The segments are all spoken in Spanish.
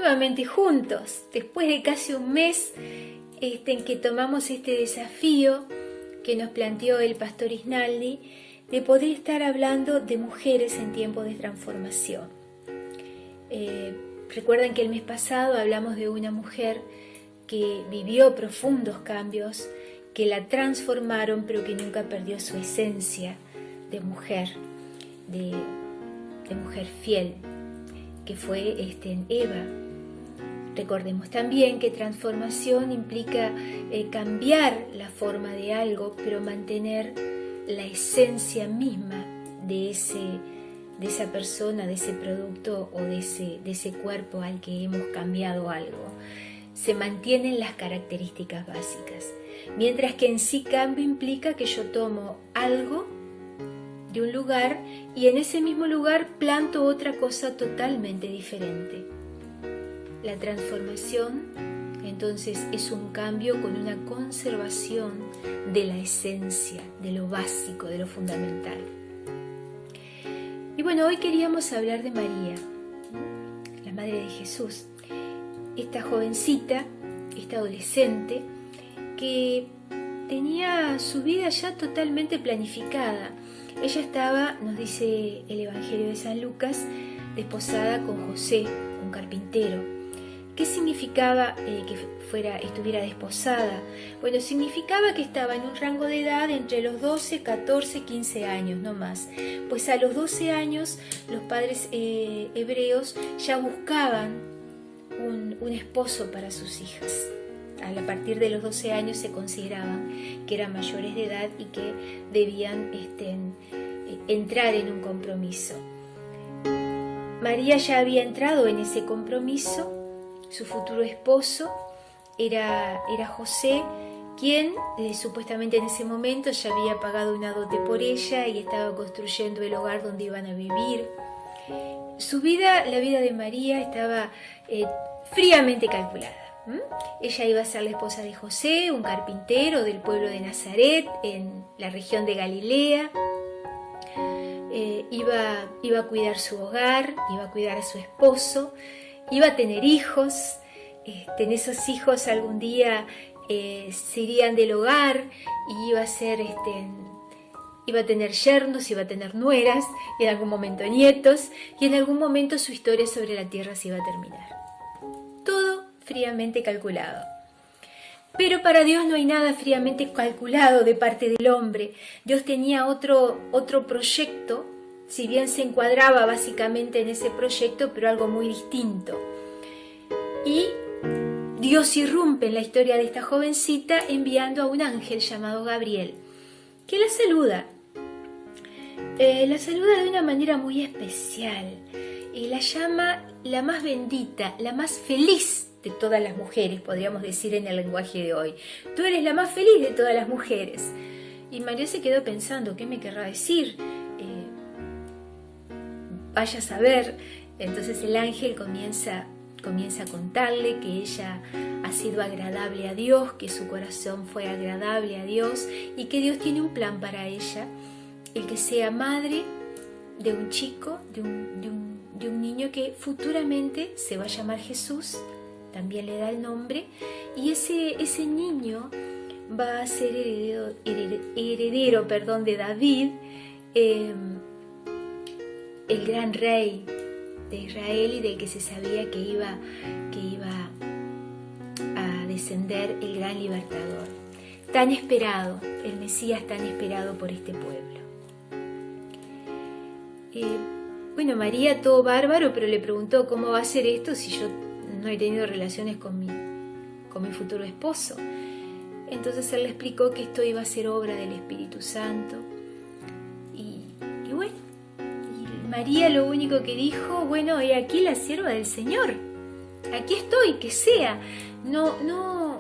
nuevamente juntos, después de casi un mes en que tomamos este desafío que nos planteó el pastor Isnaldi, de poder estar hablando de mujeres en tiempo de transformación. Recuerden que el mes pasado hablamos de una mujer que vivió profundos cambios, que la transformaron, pero que nunca perdió su esencia de mujer, de mujer fiel, que fue Eva. Recordemos también que transformación implica cambiar la forma de algo, pero mantener la esencia misma de esa persona, de ese producto o de ese cuerpo al que hemos cambiado algo. Se mantienen las características básicas, mientras que en sí cambio implica que yo tomo algo de un lugar y en ese mismo lugar planto otra cosa totalmente diferente. La transformación, entonces, es un cambio con una conservación de la esencia, de lo básico, de lo fundamental. Y bueno, hoy queríamos hablar de María, la Madre de Jesús, esta jovencita, esta adolescente, que tenía su vida ya totalmente planificada. Ella estaba, nos dice el Evangelio de San Lucas, desposada con José, un carpintero. ¿Qué significaba que estuviera desposada? Bueno, significaba que estaba en un rango de edad entre los 12, 14, 15 años, no más. Pues a los 12 años los padres hebreos ya buscaban un esposo para sus hijas. A partir de los 12 años se consideraban que eran mayores de edad y que debían entrar en un compromiso. María ya había entrado en ese compromiso. Su futuro esposo era José, quien supuestamente en ese momento ya había pagado una dote por ella y estaba construyendo el hogar donde iban a vivir. Su vida, la vida de María, estaba fríamente calculada. Ella iba a ser la esposa de José, un carpintero del pueblo de Nazaret, en la región de Galilea. Iba a cuidar su hogar, iba a cuidar a su esposo, iba a tener hijos. En esos hijos algún día se irían del hogar y iba a tener yernos, iba a tener nueras, y en algún momento nietos, y en algún momento su historia sobre la tierra se iba a terminar. Todo fríamente calculado. Pero para Dios no hay nada fríamente calculado de parte del hombre. Dios tenía otro proyecto, si bien se encuadraba básicamente en ese proyecto, pero algo muy distinto. Y Dios irrumpe en la historia de esta jovencita enviando a un ángel llamado Gabriel, que la saluda. La saluda de una manera muy especial y la llama la más bendita, la más feliz de todas las mujeres, podríamos decir en el lenguaje de hoy. Tú eres la más feliz de todas las mujeres. Y María se quedó pensando, ¿qué me querrá decir? Vaya a saber. Entonces el ángel comienza a contarle que ella ha sido agradable a Dios, que su corazón fue agradable a Dios y que Dios tiene un plan para ella, el que sea madre de un chico, de un niño que futuramente se va a llamar Jesús. También le da el nombre, y ese niño va a ser heredero de David, el gran rey de Israel y del que se sabía que iba a descender el gran libertador. Tan esperado, el Mesías tan esperado por este pueblo. Bueno, María, todo bárbaro, pero le preguntó, ¿cómo va a ser esto si yo no he tenido relaciones con mi futuro esposo? Entonces él le explicó que esto iba a ser obra del Espíritu Santo. Y bueno, y María lo único que dijo, bueno, he aquí la sierva del Señor. Aquí estoy, que sea. No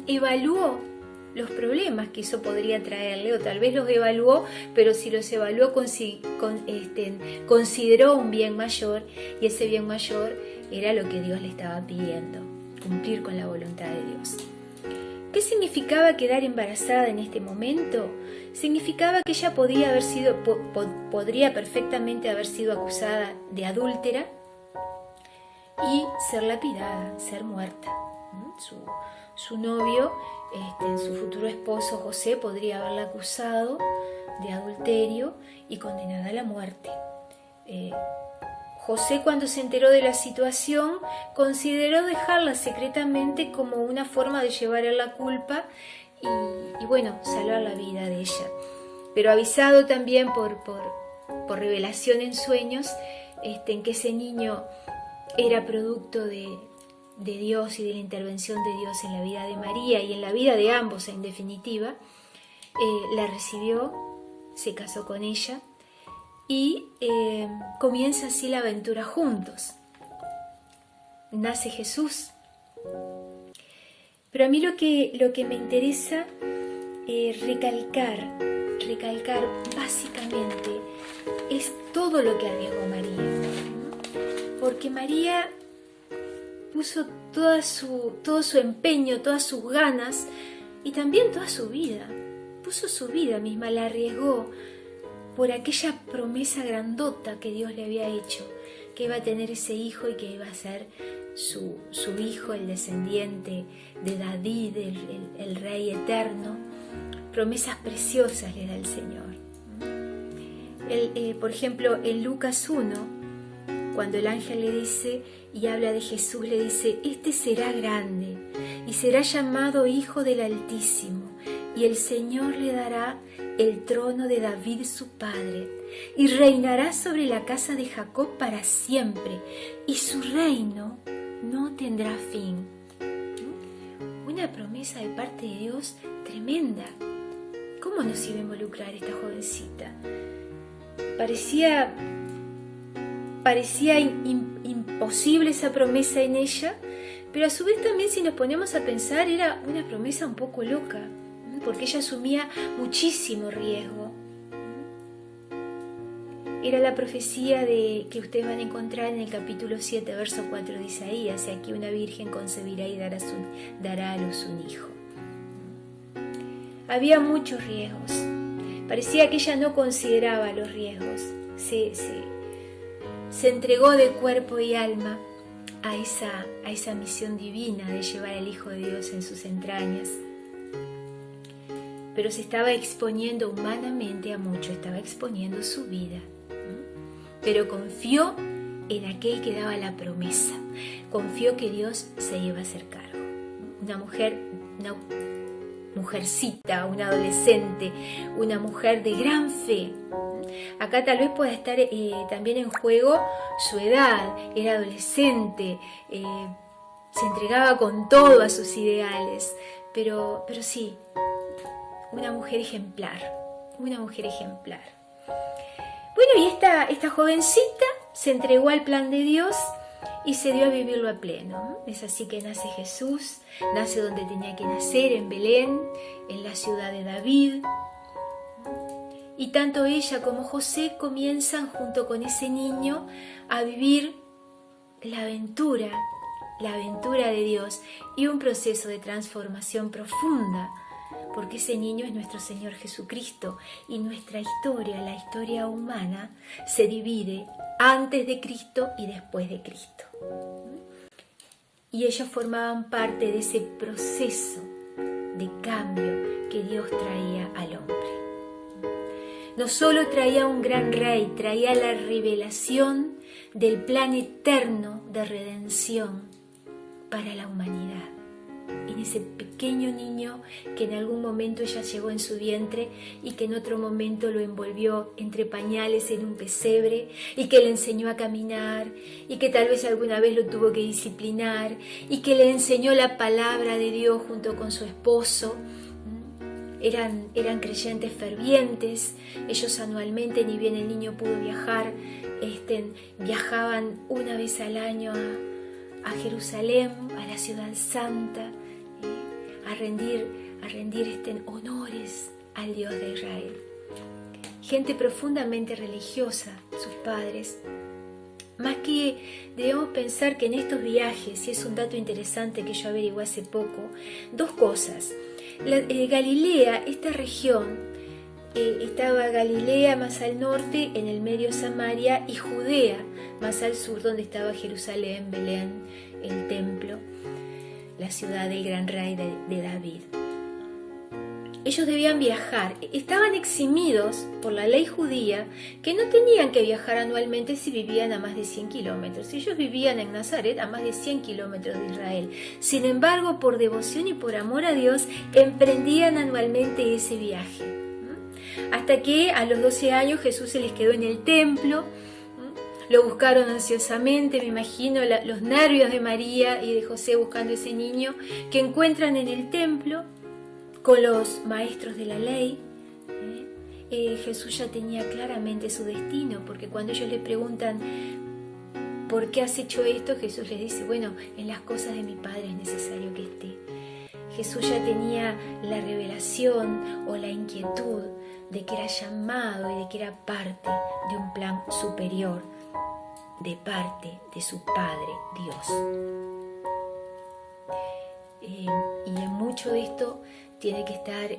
evaluó los problemas que eso podría traerle, o tal vez los evaluó, pero si los evaluó consideró un bien mayor, y ese bien mayor era lo que Dios le estaba pidiendo, cumplir con la voluntad de Dios. ¿Qué significaba quedar embarazada en este momento? Significaba que ella podría perfectamente haber sido acusada de adúltera, y ser lapidada, ser muerta. Su novio, su futuro esposo José, podría haberla acusado de adulterio y condenada a la muerte. José, cuando se enteró de la situación, consideró dejarla secretamente como una forma de llevar la culpa y bueno, salvar la vida de ella. Pero avisado también por revelación en sueños, en que ese niño era producto de Dios y de la intervención de Dios en la vida de María y en la vida de ambos en definitiva, la recibió, se casó con ella y comienza así la aventura juntos. Nace Jesús. Pero a mí lo que me interesa recalcar básicamente es todo lo que arriesgó María. Porque María puso todo su empeño, todas sus ganas y también toda su vida. Puso su vida misma, la arriesgó por aquella promesa grandota que Dios le había hecho, que iba a tener ese hijo y que iba a ser su hijo, el descendiente de David, el rey eterno. Promesas preciosas le da el Señor. Por ejemplo, en Lucas 1, cuando el ángel le dice y habla de Jesús, le dice: este será grande y será llamado Hijo del Altísimo, y el Señor le dará el trono de David su padre, y reinará sobre la casa de Jacob para siempre, y su reino no tendrá fin. Una promesa de parte de Dios tremenda. ¿Cómo nos iba a involucrar esta jovencita? Parecía imposible esa promesa en ella, pero a su vez también, si nos ponemos a pensar, era una promesa un poco loca, porque ella asumía muchísimo riesgo. Era la profecía que ustedes van a encontrar en el capítulo 7, verso 4 de Isaías: aquí una virgen concebirá y dará a luz un hijo. Había muchos riesgos. Parecía que ella no consideraba los riesgos. Se entregó de cuerpo y alma a esa misión divina de llevar al Hijo de Dios en sus entrañas. Pero se estaba exponiendo humanamente a mucho, estaba exponiendo su vida. Pero confió en aquel que daba la promesa. Confió que Dios se iba a hacer cargo. Una mujercita, una adolescente, una mujer de gran fe. Acá tal vez pueda estar también en juego su edad. Era adolescente, se entregaba con todo a sus ideales, pero sí, una mujer ejemplar. Bueno, y esta jovencita se entregó al plan de Dios y se dio a vivirlo a pleno. Es así que nace Jesús, nace donde tenía que nacer, en Belén, en la ciudad de David. Y tanto ella como José comienzan junto con ese niño a vivir la aventura de Dios y un proceso de transformación profunda, porque ese niño es nuestro Señor Jesucristo y nuestra historia, la historia humana, se divide antes de Cristo y después de Cristo. Y ellos formaban parte de ese proceso de cambio que Dios traía al hombre. No solo traía un gran rey, traía la revelación del plan eterno de redención para la humanidad. En ese pequeño niño que en algún momento ella llevó en su vientre y que en otro momento lo envolvió entre pañales en un pesebre y que le enseñó a caminar y que tal vez alguna vez lo tuvo que disciplinar y que le enseñó la palabra de Dios junto con su esposo. Eran creyentes fervientes. Ellos anualmente, ni bien el niño pudo viajar, viajaban una vez al año a Jerusalén, a la ciudad santa, a rendir honores al Dios de Israel. Gente profundamente religiosa, sus padres. Más que debemos pensar que en estos viajes, y es un dato interesante que yo averigué hace poco, dos cosas. Galilea, esta región, estaba Galilea más al norte, en el medio Samaria, y Judea más al sur, donde estaba Jerusalén, Belén, el templo, la ciudad del gran rey de David. Ellos debían viajar, estaban eximidos por la ley judía, que no tenían que viajar anualmente si vivían a más de 100 kilómetros. Ellos vivían en Nazaret a más de 100 kilómetros de Israel. Sin embargo, por devoción y por amor a Dios, emprendían anualmente ese viaje. Hasta que a los 12 años Jesús se les quedó en el templo. Lo buscaron ansiosamente, me imagino los nervios de María y de José buscando ese niño que encuentran en el templo con los maestros de la ley. Jesús ya tenía claramente su destino, porque cuando ellos le preguntan ¿por qué has hecho esto?, Jesús les dice, bueno, en las cosas de mi Padre es necesario que esté. Jesús ya tenía la revelación o la inquietud de que era llamado y de que era parte de un plan superior, de parte de su Padre Dios. Y en mucho de esto tiene que estar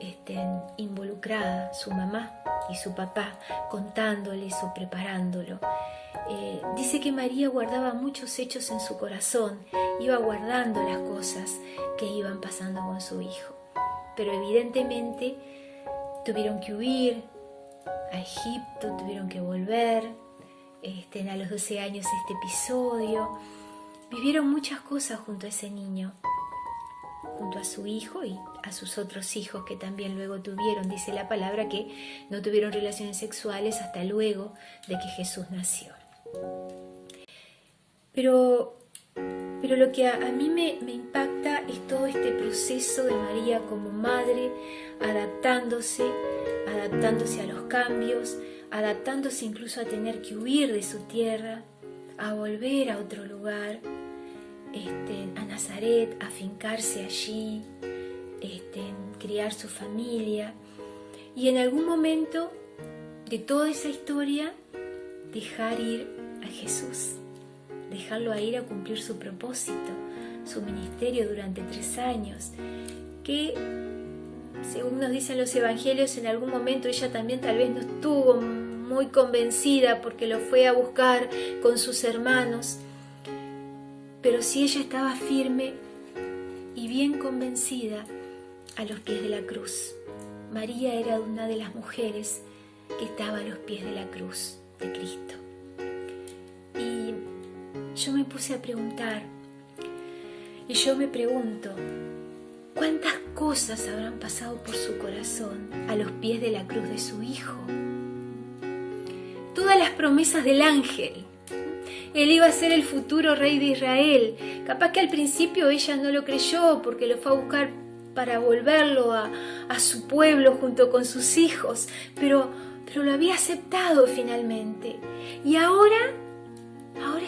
involucrada su mamá y su papá, contándoles o preparándolo. Dice que María guardaba muchos hechos en su corazón, iba guardando las cosas que iban pasando con su hijo. Pero evidentemente tuvieron que huir a Egipto, tuvieron que volver, a los 12 años este episodio. Vivieron muchas cosas junto a ese niño, junto a su hijo y a sus otros hijos que también luego tuvieron. Dice la palabra que no tuvieron relaciones sexuales hasta luego de que Jesús nació. Pero lo que a mí me impacta es todo este proceso de María como madre, adaptándose a los cambios, adaptándose incluso a tener que huir de su tierra, a volver a otro lugar, a Nazaret, a afincarse allí, criar su familia, y en algún momento de toda esa historia dejar ir a Jesús, dejarlo a ir a cumplir su propósito, su ministerio durante 3 años, que según nos dicen los evangelios, en algún momento ella también tal vez no estuvo muy convencida porque lo fue a buscar con sus hermanos, pero sí ella estaba firme y bien convencida a los pies de la cruz. María era una de las mujeres que estaba a los pies de la cruz de Cristo. Y yo me puse a preguntar, y yo me pregunto, ¿cuántas cosas habrán pasado por su corazón a los pies de la cruz de su Hijo? Todas las promesas del ángel. Él iba a ser el futuro rey de Israel. Capaz que al principio ella no lo creyó porque lo fue a buscar para volverlo a su pueblo junto con sus hijos, pero lo había aceptado finalmente. Y ahora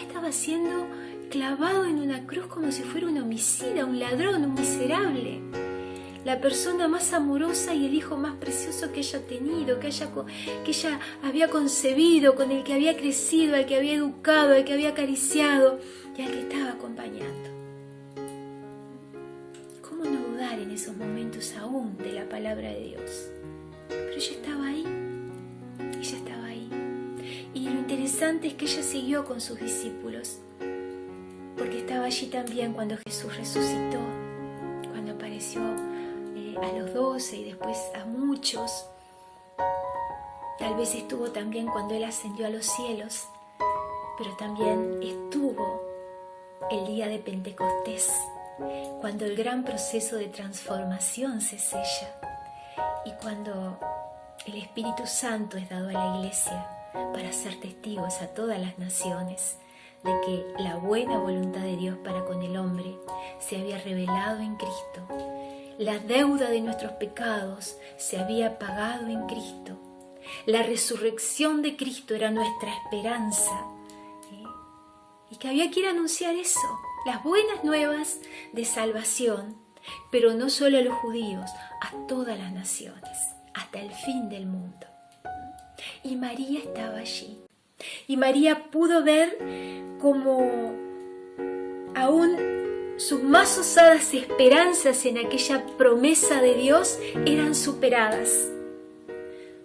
estaba siendo clavado en una cruz como si fuera un homicida, un ladrón, un miserable. La persona más amorosa y el hijo más precioso que ella ha tenido, que ella había concebido, con el que había crecido, al que había educado, al que había acariciado y al que estaba acompañando. ¿Cómo no dudar en esos momentos aún de la palabra de Dios? Pero ella estaba ahí. Y lo interesante es que ella siguió con sus discípulos, porque estaba allí también cuando Jesús resucitó, cuando apareció a los 12 y después a muchos. Tal vez estuvo también cuando Él ascendió a los cielos, pero también estuvo el día de Pentecostés, cuando el gran proceso de transformación se sella y cuando el Espíritu Santo es dado a la Iglesia para ser testigos a todas las naciones de que la buena voluntad de Dios para con el hombre se había revelado en Cristo. La deuda de nuestros pecados se había pagado en Cristo. La resurrección de Cristo era nuestra esperanza. Y que había que ir a anunciar eso, las buenas nuevas de salvación, pero no solo a los judíos, a todas las naciones, hasta el fin del mundo. Y María estaba allí. Y María pudo ver cómo aún sus más osadas esperanzas en aquella promesa de Dios eran superadas.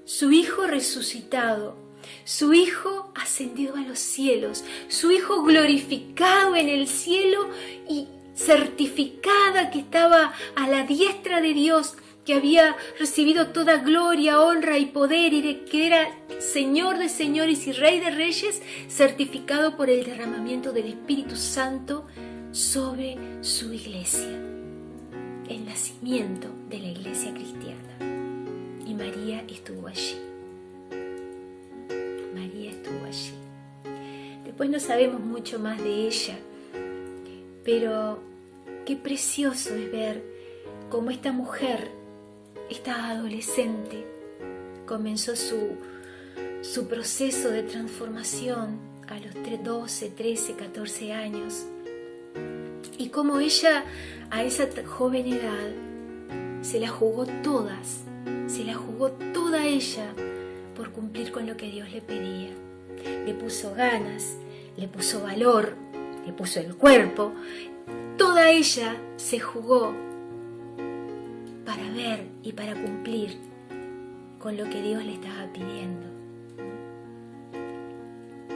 Su Hijo resucitado su Hijo ascendido a los cielos, su Hijo glorificado en el cielo y certificada que estaba a la diestra de Dios, que había recibido toda gloria, honra y poder y que era Señor de señores y Rey de reyes, certificado por el derramamiento del Espíritu Santo sobre su iglesia, el nacimiento de la iglesia cristiana. Y María estuvo allí. María estuvo allí. Después no sabemos mucho más de ella, pero qué precioso es ver cómo esta mujer, esta adolescente, comenzó su proceso de transformación a los 12, 13, 14 años. Y cómo ella, a esa joven edad, se la jugó toda ella por cumplir con lo que Dios le pedía. Le puso ganas, le puso valor, le puso el cuerpo. Toda ella se jugó para ver y para cumplir con lo que Dios le estaba pidiendo.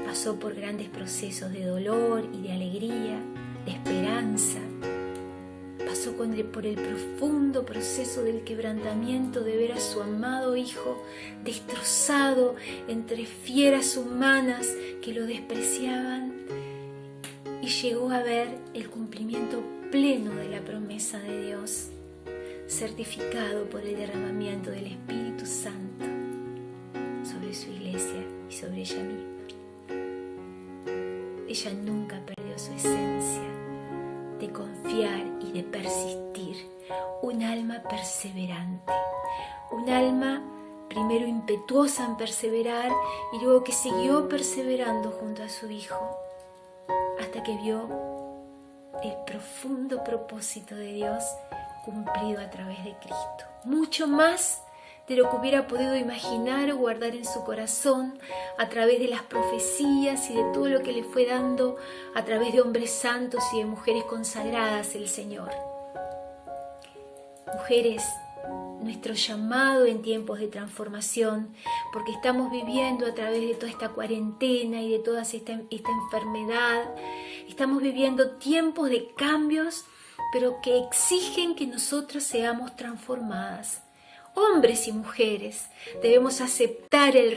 Pasó por grandes procesos de dolor y de alegría, de esperanza. Pasó por el profundo proceso del quebrantamiento de ver a su amado Hijo destrozado entre fieras humanas que lo despreciaban, y llegó a ver el cumplimiento pleno de la promesa de Dios, certificado por el derramamiento del Espíritu Santo sobre su iglesia y sobre ella misma. Ella nunca perdió su esencia de confiar y de persistir, un alma perseverante, un alma primero impetuosa en perseverar y luego que siguió perseverando junto a su Hijo hasta que vio el profundo propósito de Dios cumplido a través de Cristo. Mucho más de lo que hubiera podido imaginar o guardar en su corazón a través de las profecías y de todo lo que le fue dando a través de hombres santos y de mujeres consagradas el Señor. Mujeres, nuestro llamado en tiempos de transformación, porque estamos viviendo a través de toda esta cuarentena y de toda esta enfermedad, estamos viviendo tiempos de cambios, pero que exigen que nosotras seamos transformadas. Hombres y mujeres, debemos aceptar el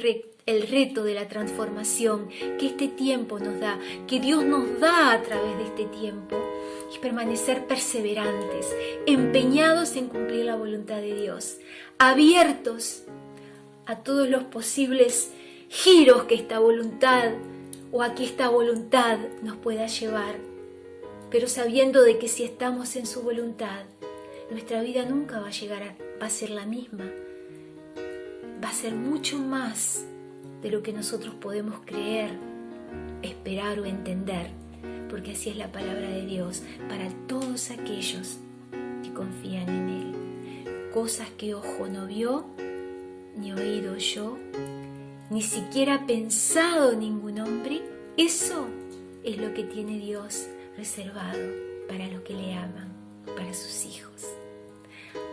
reto de la transformación que este tiempo nos da, que Dios nos da a través de este tiempo, y permanecer perseverantes, empeñados en cumplir la voluntad de Dios, abiertos a todos los posibles giros que esta voluntad o a que esta voluntad nos pueda llevar, pero sabiendo de que si estamos en su voluntad, nuestra vida nunca va a ser la misma, va a ser mucho más de lo que nosotros podemos creer, esperar o entender, porque así es la palabra de Dios para todos aquellos que confían en Él. Cosas que ojo no vio, ni oído oyó, ni siquiera ha pensado ningún hombre, eso es lo que tiene Dios reservado para los que le aman, para sus hijos.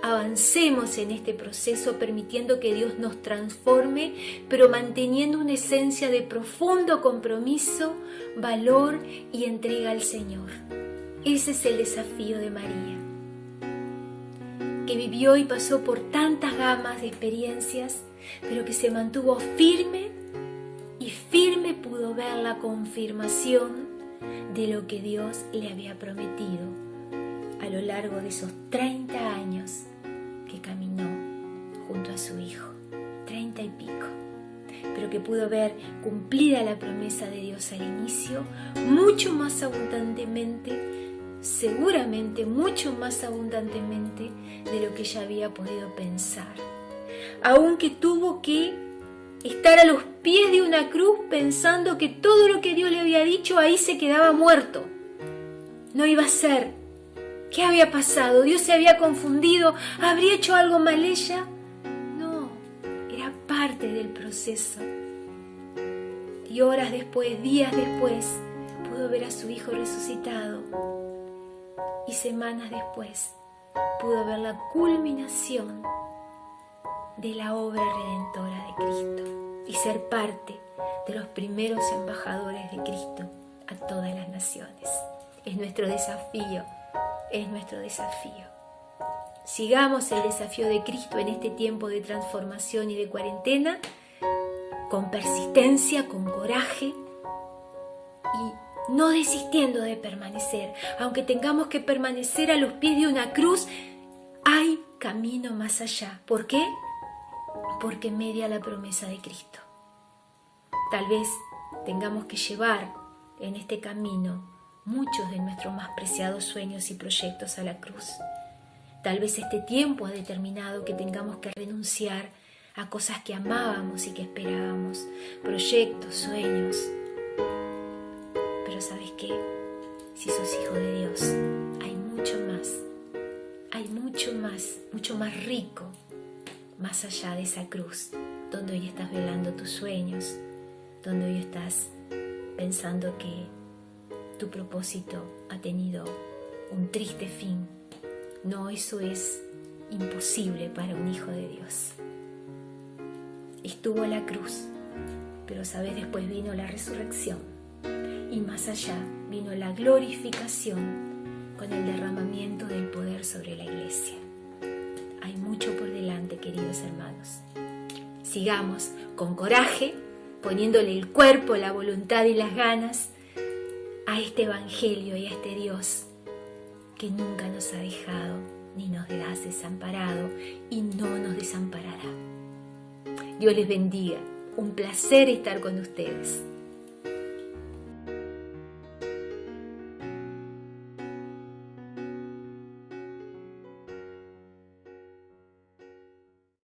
Avancemos en este proceso permitiendo que Dios nos transforme, pero manteniendo una esencia de profundo compromiso, valor y entrega al Señor. Ese es el desafío de María, que vivió y pasó por tantas gamas de experiencias, pero que se mantuvo firme, y firme pudo ver la confirmación de lo que Dios le había prometido a lo largo de esos 30 años que caminó junto a su Hijo, 30 y pico, pero que pudo ver cumplida la promesa de Dios al inicio, mucho más abundantemente, seguramente mucho más abundantemente de lo que ella había podido pensar, aunque tuvo que estar a los pies de una cruz pensando que todo lo que Dios le había dicho ahí se quedaba muerto, no iba a ser. ¿Qué había pasado? ¿Dios se había confundido? ¿Habría hecho algo mal ella? No, era parte del proceso. Y horas después, días después, pudo ver a su Hijo resucitado. Y semanas después, pudo ver la culminación de la obra redentora de Cristo. y ser parte de los primeros embajadores de Cristo a todas las naciones. Es nuestro desafío, es nuestro desafío. Sigamos el desafío de Cristo en este tiempo de transformación y de cuarentena, con persistencia, con coraje y no desistiendo de permanecer. Aunque tengamos que permanecer a los pies de una cruz, hay camino más allá. ¿Por qué? Porque media la promesa de Cristo. Tal vez tengamos que llevar en este camino muchos de nuestros más preciados sueños y proyectos a la cruz. Tal vez este tiempo ha determinado que tengamos que renunciar a cosas que amábamos y que esperábamos, proyectos, sueños. Pero ¿sabes qué? Si sos hijo de Dios, hay mucho más rico, más allá de esa cruz, donde hoy estás velando tus sueños, donde hoy estás pensando que tu propósito ha tenido un triste fin. No, eso es imposible para un hijo de Dios. Estuvo la cruz, pero sabes, después vino la resurrección y más allá vino la glorificación con el derramamiento del poder sobre la iglesia. Hay mucho por delante, queridos hermanos. Sigamos con coraje, poniéndole el cuerpo, la voluntad y las ganas a este evangelio y a este Dios que nunca nos ha dejado ni nos ha desamparado y no nos desamparará. Dios les bendiga. Un placer estar con ustedes.